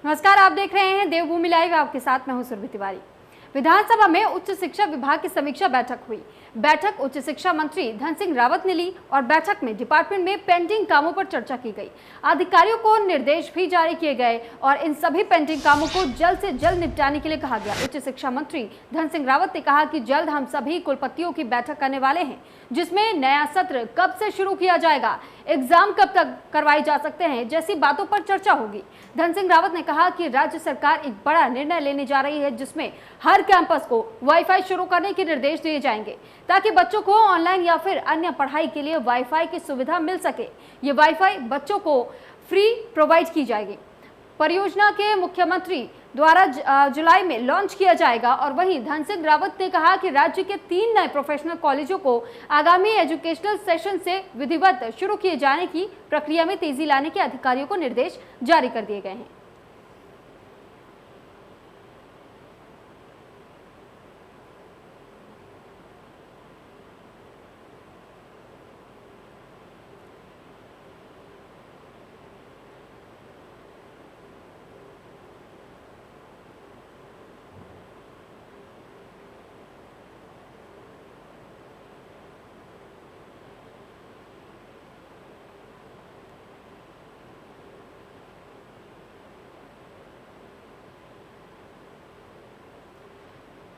नमस्कार, आप देख रहे हैं देवभूमि लाइव। आपके साथ मैं हूं सुरभि तिवारी। विधानसभा में उच्च शिक्षा विभाग की समीक्षा बैठक हुई। बैठक उच्च शिक्षा मंत्री धन सिंह रावत ने ली और बैठक में डिपार्टमेंट में पेंडिंग कामों पर चर्चा की गई। अधिकारियों को निर्देश भी जारी किए गए और इन सभी पेंडिंग कामों को जल्द से जल्द निपटाने के लिए कहा गया। उच्च शिक्षा मंत्री धन सिंह रावत ने कहा कि जल्द हम सभी कुलपतियों की बैठक करने वाले हैं, जिसमें नया सत्र कब से शुरू किया जाएगा, एग्जाम कब तक करवाए जा सकते हैं जैसी बातों पर चर्चा होगी। धन सिंह रावत ने कहा कि राज्य सरकार एक बड़ा निर्णय लेने जा रही है, जिसमें हर कैंपस को वाईफाई शुरू करने के निर्देश दिए जाएंगे ताकि बच्चों को ऑनलाइन या फिर अन्य पढ़ाई के लिए वाईफाई की सुविधा मिल सके। ये वाईफाई बच्चों को फ्री प्रोवाइड की जाएगी। परियोजना के मुख्यमंत्री द्वारा जुलाई में लॉन्च किया जाएगा। और वहीं धन सिंह रावत ने कहा कि राज्य के 3 नए प्रोफेशनल कॉलेजों को आगामी एजुकेशनल सेशन से विधिवत शुरू किए जाने की प्रक्रिया में तेजी लाने के अधिकारियों को निर्देश जारी कर दिए गए हैं।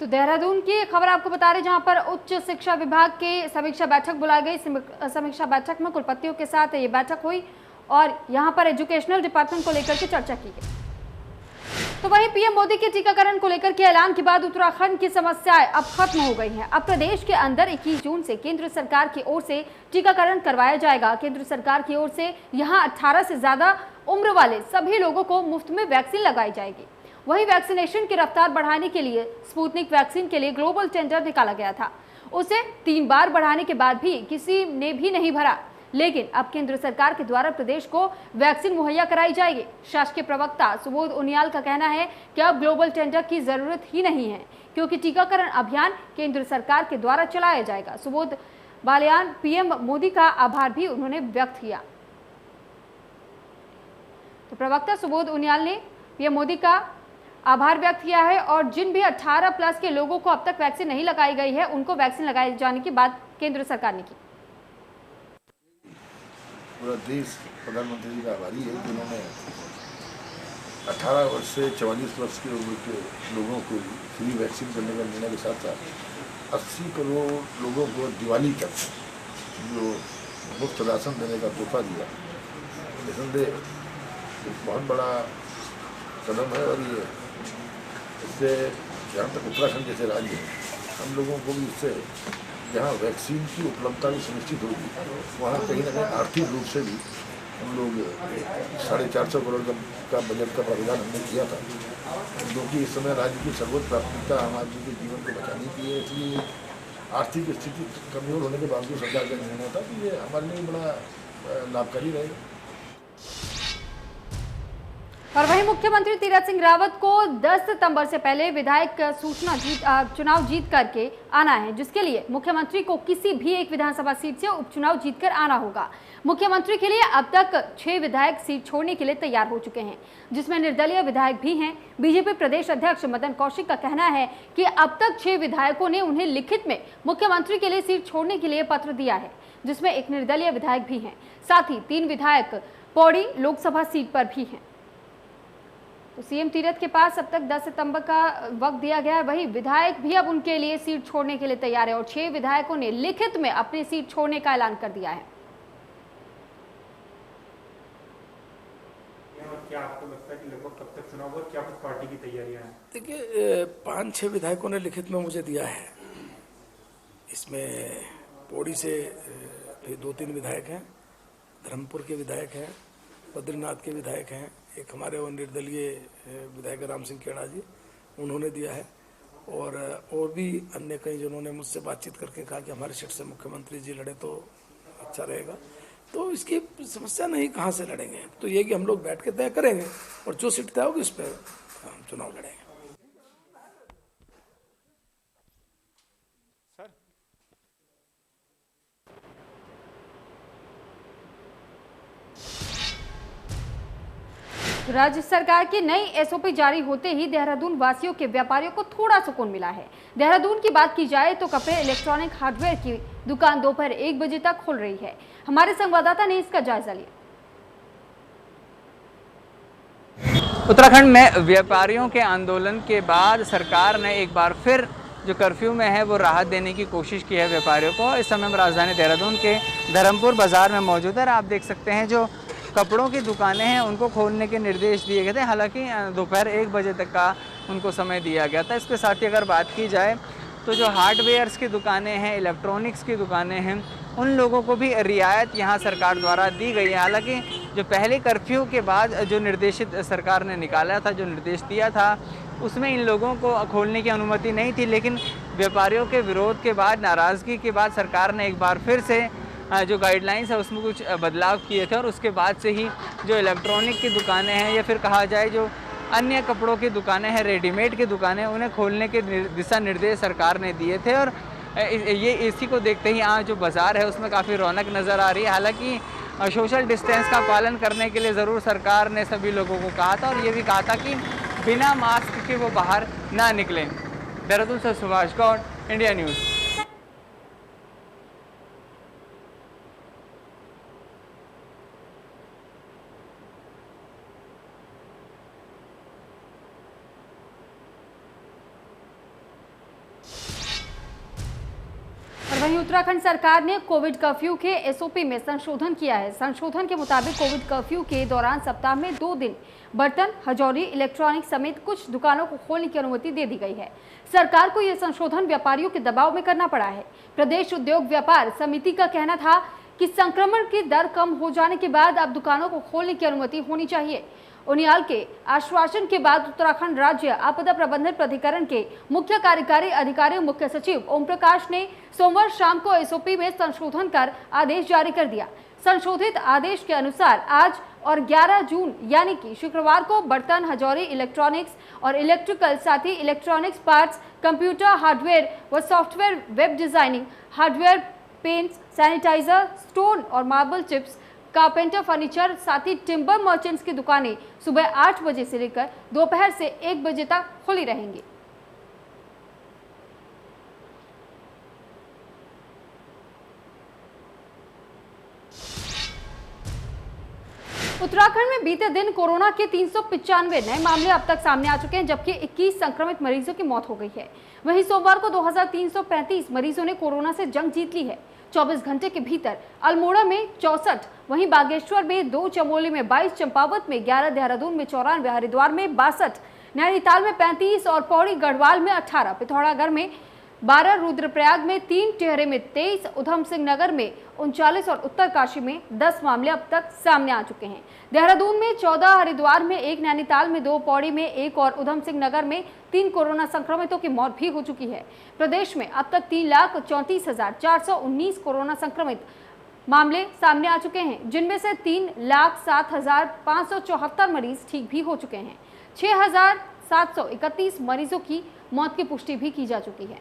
तो देहरादून की खबर आपको बता रहे, जहां पर उच्च शिक्षा विभाग की समीक्षा बैठक बुलाई गई। समीक्षा बैठक में कुलपतियों के साथ ये बैठक हुई और यहां पर एजुकेशनल डिपार्टमेंट को लेकर के चर्चा की गई। तो वहीं पीएम मोदी के टीकाकरण को लेकर के ऐलान के बाद उत्तराखंड की समस्याएं अब खत्म हो गई हैं। अब प्रदेश के अंदर 21 जून से केंद्र सरकार की ओर से टीकाकरण करवाया जाएगा। केंद्र सरकार की ओर से यहां 18 से ज्यादा उम्र वाले सभी लोगों को मुफ्त में वैक्सीन लगाई जाएगी। वहीं वैक्सीनेशन की रफ्तार बढ़ाने के लिए स्पुतनिक वैक्सीन के लिए ग्लोबल टेंडर निकाला गया था। उसे 3 बार बढ़ाने के बाद भी किसी ने भी नहीं भरा, लेकिन अब केंद्र सरकार के द्वारा प्रदेश को वैक्सीन मुहैया कराई जाएगी। शासकीय प्रवक्ता सुबोध उनियाल का कहना है कि अब ग्लोबल टेंडर की जरूरत ही नहीं है, क्योंकि टीकाकरण अभियान केंद्र सरकार के द्वारा चलाया जाएगा। सुबोध बालियान पीएम मोदी का आभार भी उन्होंने व्यक्त किया। तो प्रवक्ता सुबोध उनियाल ने पीएम मोदी का आभार व्यक्त किया है और जिन भी 18 प्लस के लोगों को अब तक वैक्सीन नहीं लगाई गई है, उनको वैक्सीन लगाए जाने की बात केंद्र सरकार ने की। पूरा देश प्रधानमंत्री जी का आभारी है, जिन्होंने 18 वर्ष से 44 वर्ष की उम्र के लोगों को फ्री वैक्सीन करने का निर्णय के साथ साथ 80 करोड़ लोगों को दिवाली तक जो मुफ्त राशन देने का तोहफा दिया। निसंदेह एक बहुत बड़ा कदम है और ये इससे जहाँ तक उत्तराखंड जैसे राज्य है, हम लोगों को भी इससे जहाँ वैक्सीन की उपलब्धता भी सुनिश्चित होगी, वहाँ कहीं ना कहीं आर्थिक रूप से भी हम लोग 450 करोड़ का बजट का प्रावधान हमने किया था, क्योंकि इस समय राज्य की सर्वोच्च प्राथमिकता आम आदमी के जीवन को बचाने की है। इसलिए आर्थिक स्थिति कमजोर होने के बावजूद सरकार का निर्णय था कि ये हमारे लिए बड़ा लाभकारी रहेगा। और वहीं मुख्यमंत्री तीरथ सिंह रावत को 10 सितंबर से पहले विधायक चुनाव जीत करके आना है, जिसके लिए मुख्यमंत्री को किसी भी एक विधानसभा सीट से उपचुनाव जीतकर आना होगा। मुख्यमंत्री के लिए अब तक 6 विधायक सीट छोड़ने के लिए तैयार हो चुके हैं, जिसमें निर्दलीय विधायक भी हैं। बीजेपी प्रदेश अध्यक्ष मदन कौशिक का कहना है कि अब तक 6 विधायकों ने उन्हें लिखित में मुख्यमंत्री के लिए सीट छोड़ने के लिए पत्र दिया है, जिसमें एक निर्दलीय विधायक भी हैं। साथ ही 3 विधायक पौड़ी लोकसभा सीट पर भी हैं। तो सीएम तीरथ के पास अब तक 10 सितंबर का वक्त दिया गया है। वही विधायक भी अब उनके लिए सीट छोड़ने के लिए तैयार है और 6 विधायकों ने लिखित में अपनी सीट छोड़ने का ऐलान कर दिया है। क्या आपको लगता है कि लगभग कब तक चुनाव होगा? क्या कुछ पार्टी की तैयारियां हैं? देखिए, 5-6 विधायकों ने लिखित में मुझे दिया है। इसमें पौड़ी से 2-3 विधायक हैं, धर्मपुर के विधायक हैं, बद्रीनाथ के विधायक हैं, एक हमारे वो निर्दलीय विधायक राम सिंह खेड़ा जी, उन्होंने दिया है। और भी अन्य कई जिन्होंने मुझसे बातचीत करके कहा कि हमारे सीट से मुख्यमंत्री जी लड़े तो अच्छा रहेगा। तो इसकी समस्या नहीं, कहाँ से लड़ेंगे, तो ये कि हम लोग बैठ के तय करेंगे और जो सीट तय होगी उस पर हम चुनाव लड़ेंगे। राज्य सरकार की नई एसओपी जारी होते ही देहरादून वासियों के व्यापारियों को थोड़ा सुकून मिला है। देहरादून की बात की जाए तो कपड़े इलेक्ट्रॉनिक हार्डवेयर की दुकान दोपहर 1 बजे तक खुल रही है। हमारे संवाददाता ने इसका जायजा लिया। उत्तराखंड में व्यापारियों के आंदोलन के बाद सरकार ने एक बार फिर जो कर्फ्यू में है वो राहत देने की कोशिश की है व्यापारियों को। इस समय हम राजधानी देहरादून के धर्मपुर बाजार में मौजूद है। आप देख सकते हैं जो कपड़ों की दुकानें हैं उनको खोलने के निर्देश दिए गए थे। हालांकि दोपहर 1 बजे तक का उनको समय दिया गया था। इसके साथ ही अगर बात की जाए तो जो हार्डवेयर्स की दुकानें हैं, इलेक्ट्रॉनिक्स की दुकानें हैं, उन लोगों को भी रियायत यहाँ सरकार द्वारा दी गई है। हालांकि जो पहले कर्फ्यू के बाद जो निर्देशित सरकार ने निकाला था, जो निर्देश दिया था, उसमें इन लोगों को खोलने की अनुमति नहीं थी। लेकिन व्यापारियों के विरोध के बाद, नाराज़गी के बाद सरकार ने एक बार फिर से जो गाइडलाइंस है उसमें कुछ बदलाव किए थे और उसके बाद से ही जो इलेक्ट्रॉनिक की दुकानें हैं या फिर कहा जाए जो अन्य कपड़ों की दुकानें हैं, रेडीमेड की दुकानें, उन्हें खोलने के दिशा निर्देश सरकार ने दिए थे। और ये इसी को देखते ही यहाँ जो बाज़ार है उसमें काफ़ी रौनक नज़र आ रही है। हालांकि सोशल डिस्टेंस का पालन करने के लिए ज़रूर सरकार ने सभी लोगों को कहा था और ये भी कहा था कि बिना मास्क के वो बाहर ना निकलें। देहरादून से सुभाष गौड़, इंडिया न्यूज़। वहीं उत्तराखंड सरकार ने कोविड कर्फ्यू के एसओपी में संशोधन किया है। संशोधन के मुताबिक कोविड कर्फ्यू के दौरान सप्ताह में 2 दिन बर्तन, हजौरी, इलेक्ट्रॉनिक समेत कुछ दुकानों को खोलने की अनुमति दे दी गई है। सरकार को यह संशोधन व्यापारियों के दबाव में करना पड़ा है। प्रदेश उद्योग व्यापार समिति का कहना था कि संक्रमण की दर कम हो जाने के बाद अब दुकानों को खोलने की अनुमति होनी चाहिए। उनियाल के आश्वासन के बाद उत्तराखंड राज्य आपदा प्रबंधन प्राधिकरण के मुख्य कार्यकारी अधिकारी मुख्य सचिव ओम प्रकाश ने सोमवार शाम को एसओपी में संशोधन कर आदेश जारी कर दिया। संशोधित आदेश के अनुसार आज और 11 जून यानी कि शुक्रवार को बर्तन, हजौरी, इलेक्ट्रॉनिक्स और इलेक्ट्रिकल, साथ ही इलेक्ट्रॉनिक्स पार्ट्स, कंप्यूटर हार्डवेयर व software, web designing hardware, paints, sanitizer, stone और मार्बल चिप्स, कारपेंटर फर्नीचर, साथ ही टिम्बर मर्चेंट्स की दुकानें सुबह 8 बजे से लेकर दोपहर से 1 बजे तक खुली रहेंगी। उत्तराखंड में बीते दिन कोरोना के 395 नए मामले अब तक सामने आ चुके हैं, जबकि 21 संक्रमित मरीजों की मौत हो गई है। वहीं सोमवार को 2335 मरीजों ने कोरोना से जंग जीत ली है। 24 घंटे के भीतर अल्मोड़ा में 64, वहीं बागेश्वर में 2, चमोली में 22, चंपावत में 11, देहरादून में 94, हरिद्वार में 62, नैनीताल में 35 और पौड़ी गढ़वाल में 18, पिथौरागढ़ में 12, रुद्रप्रयाग में 3, टिहरे में 23, उधम सिंह नगर में 39 और उत्तरकाशी में 10 मामले अब तक सामने आ चुके हैं। देहरादून में 14, हरिद्वार में 1, नैनीताल में 2, पौड़ी में 1 और उधम सिंह नगर में 3 कोरोना संक्रमितों की मौत भी हो चुकी है। प्रदेश में अब तक 3,34,419 कोरोना संक्रमित मामले सामने आ चुके हैं, जिनमें से 3,07,574 मरीज ठीक भी हो चुके हैं। 6,731 मरीजों की मौत की पुष्टि भी की जा चुकी है।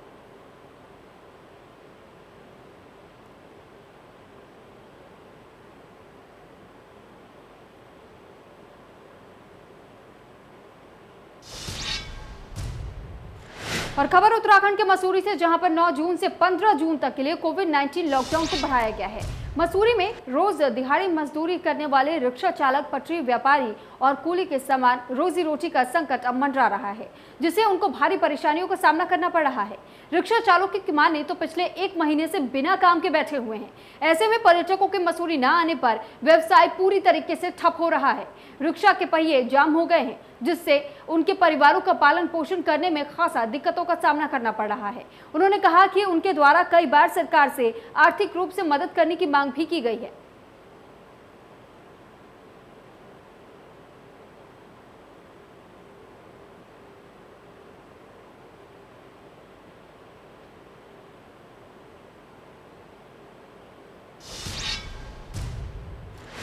और खबर उत्तराखंड के मसूरी से, जहां पर 9 जून से 15 जून तक के लिए कोविड-19 लॉकडाउन को बढ़ाया गया है। मसूरी में रोज दिहाड़ी मजदूरी करने वाले रिक्शा चालक, पटरी व्यापारी और कूली के समान रोजी रोटी का संकट अब मंडरा रहा है, जिससे उनको भारी परेशानियों का सामना करना पड़ रहा है। रिक्शा चालकों की माने तो पिछले 1 महीने से बिना काम के बैठे हुए हैं। ऐसे में पर्यटकों के मसूरी न आने पर व्यवसाय पूरी तरीके से ठप हो रहा है। रिक्शा के पहिए जाम हो गए हैं, जिससे उनके परिवारों का पालन पोषण करने में खासा दिक्कतों का सामना करना पड़ रहा है। उन्होंने कहा कि उनके द्वारा कई बार सरकार से आर्थिक रूप से मदद करने की मांग भी की गई है।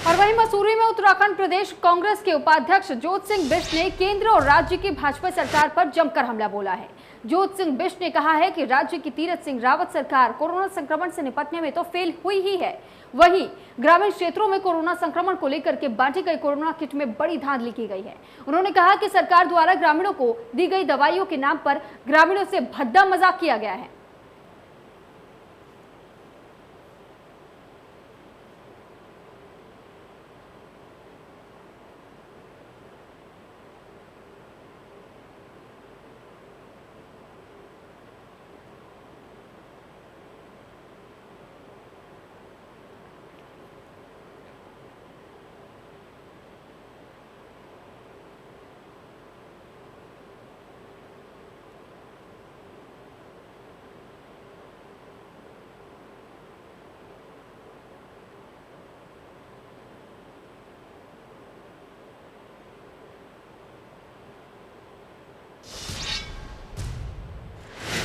और वहीं मसूरी में उत्तराखंड प्रदेश कांग्रेस के उपाध्यक्ष ज्योत सिंह बिष्ट ने केंद्र और राज्य की भाजपा सरकार पर जमकर हमला बोला है। ज्योत सिंह बिष्ट ने कहा है कि राज्य की तीरथ सिंह रावत सरकार कोरोना संक्रमण से निपटने में तो फेल हुई ही है, वहीं ग्रामीण क्षेत्रों में कोरोना संक्रमण को लेकर के बांटी गई कोरोना किट में बड़ी धांधली की गई है। उन्होंने कहा कि सरकार द्वारा ग्रामीणों को दी गई दवाइयों के नाम पर ग्रामीणों से भद्दा मजाक किया गया है।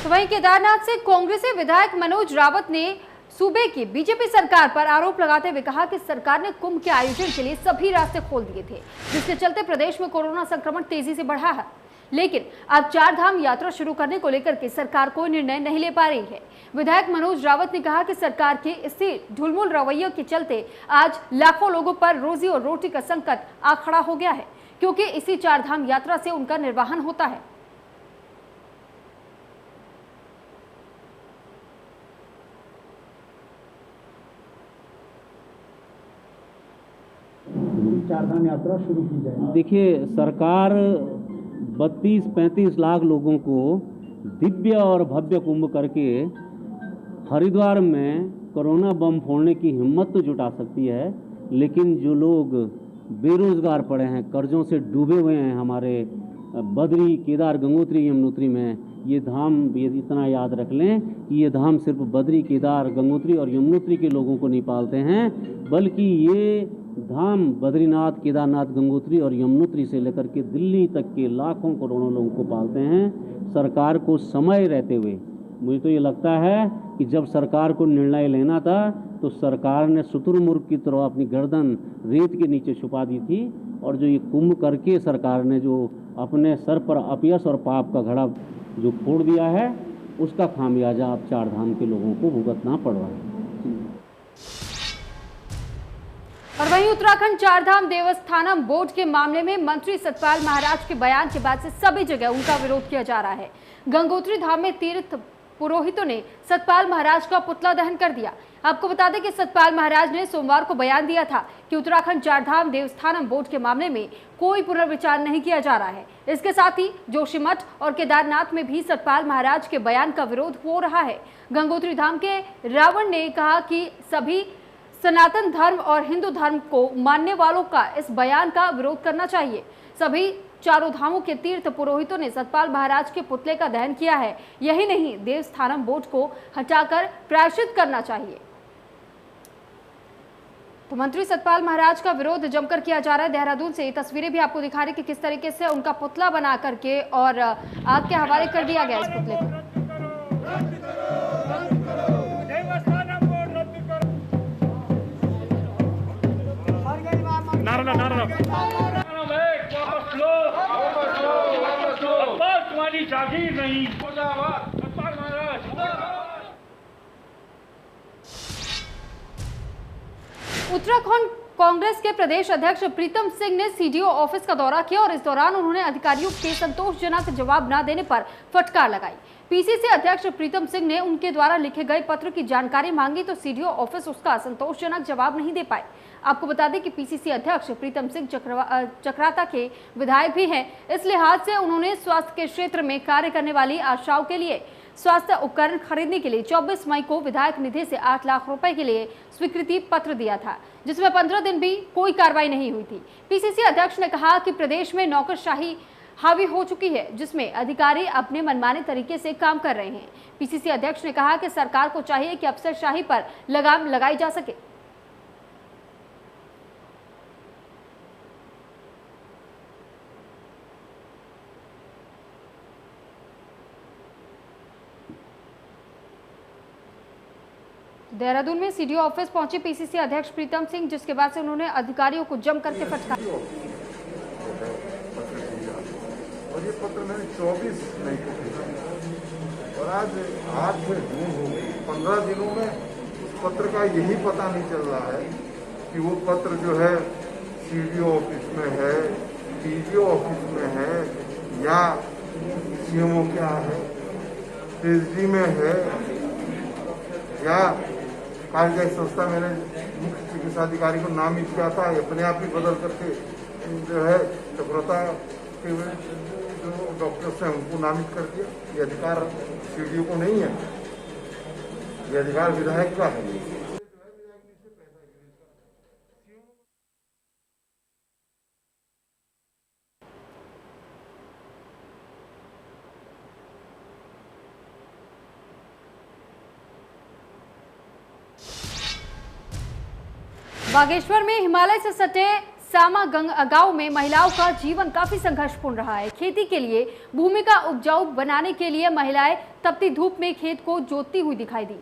तो वहीं केदारनाथ से कांग्रेसी विधायक मनोज रावत ने सूबे की बीजेपी सरकार पर आरोप लगाते हुए कहा कि सरकार ने कुंभ के आयोजन के लिए सभी रास्ते खोल दिए थे, जिसके चलते प्रदेश में कोरोना संक्रमण तेजी से बढ़ा है। लेकिन अब 4 धाम यात्रा शुरू करने को लेकर के सरकार कोई निर्णय नहीं ले पा रही है। विधायक मनोज रावत ने कहा कि सरकार के इसी ढुलमुल रवैये के चलते आज लाखों लोगों पर रोजी और रोटी का संकट आ खड़ा हो गया है, क्योंकि इसी 4 धाम यात्रा से उनका निर्वाहन होता है। चारधाम यात्रा शुरू की जाए। देखिए, सरकार 32-35 लाख लोगों को दिव्य और भव्य कुंभ करके हरिद्वार में कोरोना बम फोड़ने की हिम्मत तो जुटा सकती है, लेकिन जो लोग बेरोजगार पड़े हैं, कर्जों से डूबे हुए हैं, हमारे बद्री, केदार, गंगोत्री, यमुनोत्री में, ये धाम, ये इतना याद रख लें कि ये धाम सिर्फ बद्री, केदार, गंगोत्री और यमुनोत्री के लोगों को नहीं पालते हैं, बल्कि ये धाम बद्रीनाथ, केदारनाथ, गंगोत्री और यमुनोत्री से लेकर के दिल्ली तक के लाखों करोड़ों लोगों को पालते हैं। सरकार को समय रहते हुए, मुझे तो ये लगता है कि जब सरकार को निर्णय लेना था तो सरकार ने शुतुरमुर्ग की तरह अपनी गर्दन रेत के नीचे छुपा दी थी, और जो ये कुंभ करके सरकार ने जो अपने सर पर अपयश और पाप का घड़ा जो फोड़ दिया है, उसका खामियाजा अब 4 धाम के लोगों को भुगतना पड़ रहा है। और वहीं उत्तराखंड 4 धाम देवस्थानम बोर्ड के मामले में मंत्री सतपाल महाराज के बयान के बाद से सभी जगह उनका विरोध किया जा रहा है। गंगोत्री धाम में तीर्थ पुरोहितों ने सतपाल महाराज का पुतला दहन कर दिया। आपको बता दें कि सतपाल महाराज ने सोमवार को बयान दिया था कि उत्तराखंड 4 धाम देवस्थानम बोर्ड के मामले में कोई पुनर्विचार नहीं किया जा रहा है। इसके साथ ही जोशीमठ और केदारनाथ में भी सतपाल महाराज के बयान का विरोध हो रहा है। गंगोत्री धाम के रावण ने कहा कि सभी सनातन धर्म और हिंदू धर्म को मानने वालों का इस बयान का विरोध करना चाहिए। सभी 4 धामों के तीर्थ पुरोहितों ने सतपाल महाराज के पुतले का दहन किया है। यही नहीं, देवस्थानम बोर्ड को हटाकर प्रायश्चित करना चाहिए। तो मंत्री सतपाल महाराज का विरोध जमकर किया जा रहा है। देहरादून से ये तस्वीरें भी आपको दिखा रही कि किस तरीके से उनका पुतला बना करके और आग के हवाले कर दिया गया इस पुतले को। तुम्हारी जागीर नहीं। उत्तराखंड कांग्रेस के प्रदेश अध्यक्ष प्रीतम सिंह ने सीडीओ ऑफिस का दौरा किया और इस दौरान उन्होंने अधिकारियों के संतोषजनक जवाब न देने पर फटकार लगाई। पीसीसी अध्यक्ष प्रीतम सिंह ने उनके द्वारा लिखे गए पत्र की जानकारी मांगी तो सीडीओ ऑफिस उसका संतोषजनक जवाब नहीं दे पाए। आपको बता दें कि पीसीसी अध्यक्ष प्रीतम सिंह चक्राता के विधायक भी हैं। इस लिहाज से उन्होंने स्वास्थ्य के क्षेत्र में कार्य करने वाली आशाओं के लिए स्वास्थ्य उपकरण खरीदने के लिए 24 मई को विधायक निधि से 8 लाख रुपए के लिए स्वीकृति पत्र दिया था, जिसमें 15 दिन भी कोई कार्रवाई नहीं हुई थी। पीसीसी अध्यक्ष ने कहा कि प्रदेश में नौकरशाही हावी हो चुकी है, जिसमें अधिकारी अपने मनमाने तरीके से काम कर रहे हैं। पीसीसी अध्यक्ष ने कहा कि सरकार को चाहिए कि अफसरशाही पर लगाम लगाई जा सके। देहरादून में सीडीओ ऑफिस पहुंचे पीसीसी अध्यक्ष प्रीतम सिंह, जिसके बाद से उन्होंने अधिकारियों को जम करके फटकारा। और ये पत्र मैंने 24 मई को और आज 8 जून हो गई, 15 दिनों में पत्र का यही पता नहीं चल रहा है कि वो पत्र जो है सीडीओ ऑफिस में है, डीजीओ ऑफिस में है, या सीएमओ क्या है, पीएचडी में है, या कार्यकारी संस्था मैंने मुख्य चिकित्सा अधिकारी को नामित किया था, अपने आप ही बदल करके जो है चक्रता के जो डॉक्टर्स हैं उनको नामित कर दिया। ये अधिकार सीडीओ को नहीं है, ये अधिकार विधायक का है। बागेश्वर में हिमालय से सटे सामा गांव में महिलाओं का जीवन काफी संघर्षपूर्ण रहा है। खेती के लिए भूमि का उपजाऊ बनाने के लिए महिलाएं तपती धूप में खेत को जोतती हुई दिखाई दी।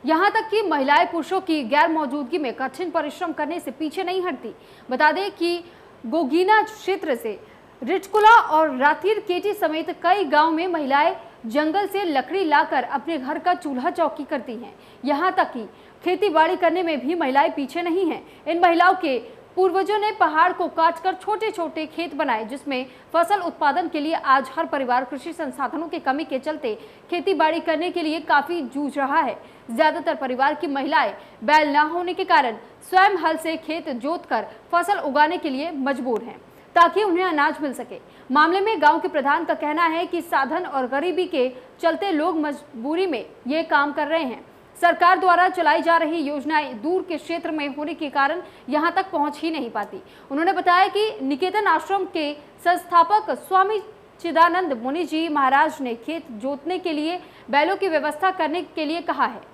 यहां तक कि महिलाएं पुरुषों की गैर मौजूदगी में कठिन परिश्रम करने से पीछे नहीं हटती। बता दें कि गोगीना क्षेत्र से रिचकुला और रातीर केटी समेत कई गांव में महिलाएं जंगल से लकड़ी लाकर अपने घर का चूल्हा चौकी करती हैं। यहां तक कि खेती बाड़ी करने में भी महिलाएं पीछे नहीं हैं। इन महिलाओं के पूर्वजों ने पहाड़ को काटकर छोटे छोटे खेत बनाए, जिसमें फसल उत्पादन के लिए आज हर परिवार कृषि संसाधनों की कमी के चलते खेती बाड़ी करने के लिए काफी जूझ रहा है। ज्यादातर परिवार की महिलाएं बैल न होने के कारण स्वयं हल से खेत जोतकर फसल उगाने के लिए मजबूर हैं, ताकि उन्हें अनाज मिल सके। मामले में गांव के प्रधान का कहना है कि साधन और गरीबी के चलते लोग मजबूरी में ये काम कर रहे हैं। सरकार द्वारा चलाई जा रही योजनाएं दूर के क्षेत्र में होने के कारण यहां तक पहुंच ही नहीं पाती। उन्होंने बताया कि निकेतन आश्रम के संस्थापक स्वामी चिदानंद मुनि जी महाराज ने खेत जोतने के लिए बैलों की व्यवस्था करने के लिए कहा है।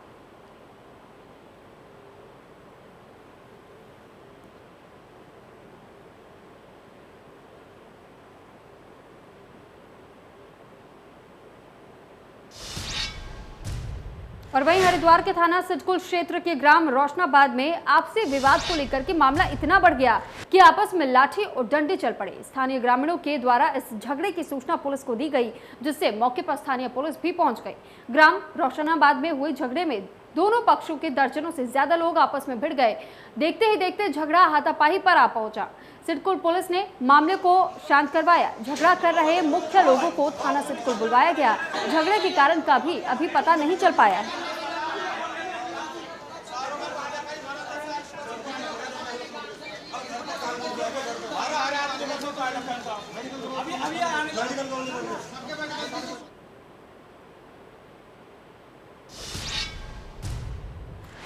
और वहीं हरिद्वार के थाना सिडकुल क्षेत्र के ग्राम रोशनाबाद में आपसी विवाद को लेकर के मामला इतना बढ़ गया कि आपस में लाठी और डंडे चल पड़े। स्थानीय ग्रामीणों के द्वारा इस झगड़े की सूचना पुलिस को दी गई, जिससे मौके पर स्थानीय पुलिस भी पहुंच गई। ग्राम रोशनाबाद में हुए झगड़े में दोनों पक्षों के दर्जनों से ज्यादा लोग आपस में भिड़ गए। देखते ही देखते झगड़ा हाथापाई पर आ पहुंचा। सिडकुल पुलिस ने मामले को शांत करवाया। झगड़ा कर रहे मुख्य लोगों को थाना सिडकुल बुलवाया गया। झगड़े के कारण का भी अभी पता नहीं चल पाया है।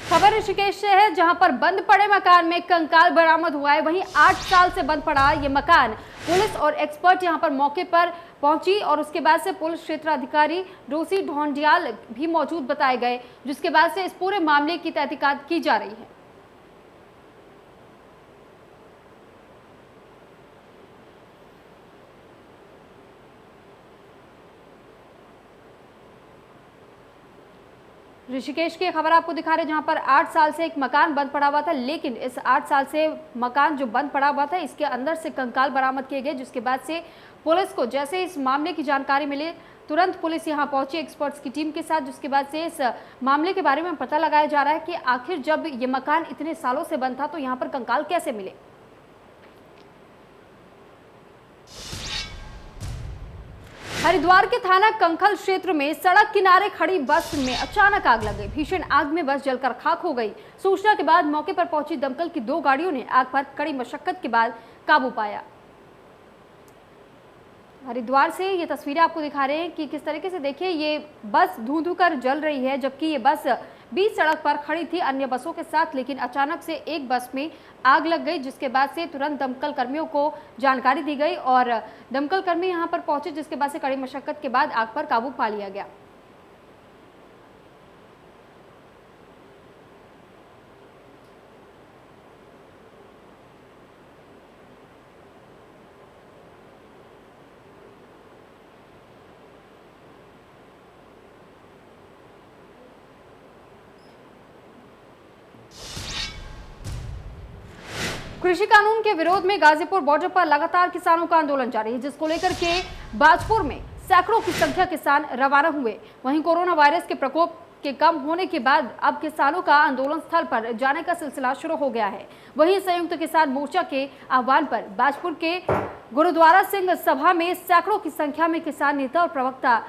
खबर ऋषिकेश से है, जहां पर बंद पड़े मकान में कंकाल बरामद हुआ है। वहीं 8 साल से बंद पड़ा ये मकान, पुलिस और एक्सपर्ट यहां पर मौके पर पहुंची और उसके बाद से पुलिस क्षेत्र अधिकारी रोसी ढोंडियाल भी मौजूद बताए गए, जिसके बाद से इस पूरे मामले की तहकीकात की जा रही है। ऋषिकेश की खबर आपको दिखा रहे हैं, जहां पर 8 साल से एक मकान बंद पड़ा हुआ था, लेकिन इस 8 साल से मकान जो बंद पड़ा हुआ था इसके अंदर से कंकाल बरामद किए गए, जिसके बाद से पुलिस को जैसे इस मामले की जानकारी मिली तुरंत पुलिस यहां पहुंची एक्सपर्ट्स की टीम के साथ, जिसके बाद से इस मामले के बारे में पता लगाया जा रहा है कि आखिर जब ये मकान इतने सालों से बंद था तो यहाँ पर कंकाल कैसे मिले। हरिद्वार के थाना कंखल क्षेत्र में सड़क किनारे खड़ी बस में अचानक आग लग गई। भीषण आग में बस जलकर खाक हो गई। सूचना के बाद मौके पर पहुंची दमकल की 2 गाड़ियों ने आग पर कड़ी मशक्कत के बाद काबू पाया। हरिद्वार से ये तस्वीरें आपको दिखा रहे हैं कि किस तरीके से देखिए ये बस धुआं कर जल रही है, जबकि ये बस बीच सड़क पर खड़ी थी अन्य बसों के साथ, लेकिन अचानक से एक बस में आग लग गई, जिसके बाद से तुरंत दमकल कर्मियों को जानकारी दी गई और दमकल कर्मी यहां पर पहुंचे, जिसके बाद से कड़ी मशक्कत के बाद आग पर काबू पा लिया गया। कृषि कानून के विरोध में गाजीपुर बॉर्डर पर लगातार किसानों का आंदोलन जारी है, जिसको लेकर के बाजपुर में सैकड़ों की संख्या किसान रवाना हुए। वहीं कोरोना वायरस के प्रकोप के कम होने के बाद अब किसानों का आंदोलन स्थल पर जाने का सिलसिला शुरू हो गया है। वहीं संयुक्त किसान मोर्चा के आह्वान पर बाजपुर के गुरुद्वारा सिंह सभा में सैकड़ों की संख्या में किसान नेता और प्रवक्ता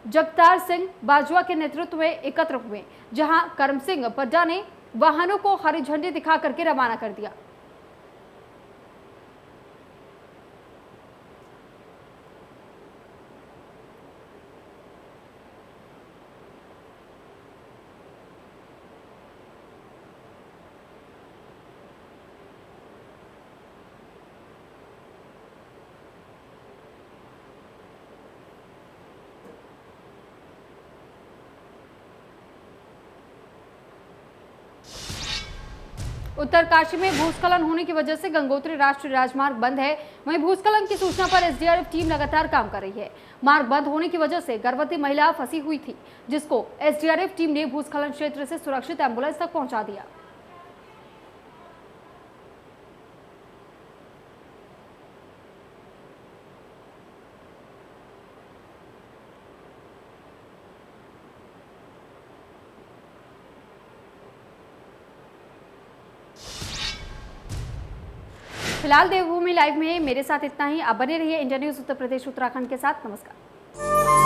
जगतार सिंह बाजवा के नेतृत्व में एकत्र हुए, जहां करम सिंह पड्डा ने वाहनों को हरी झंडी दिखा करके रवाना कर दिया। उत्तरकाशी में भूस्खलन होने की वजह से गंगोत्री राष्ट्रीय राजमार्ग बंद है। वहीं भूस्खलन की सूचना पर एसडीआरएफ टीम लगातार काम कर रही है। मार्ग बंद होने की वजह से गर्भवती महिला फंसी हुई थी, जिसको एसडीआरएफ टीम ने भूस्खलन क्षेत्र से सुरक्षित एम्बुलेंस तक पहुंचा दिया। फिलहाल देवभूमि लाइव में मेरे साथ इतना ही। आप बने रहिए इंडिया न्यूज उत्तर प्रदेश उत्तराखंड के साथ। नमस्कार।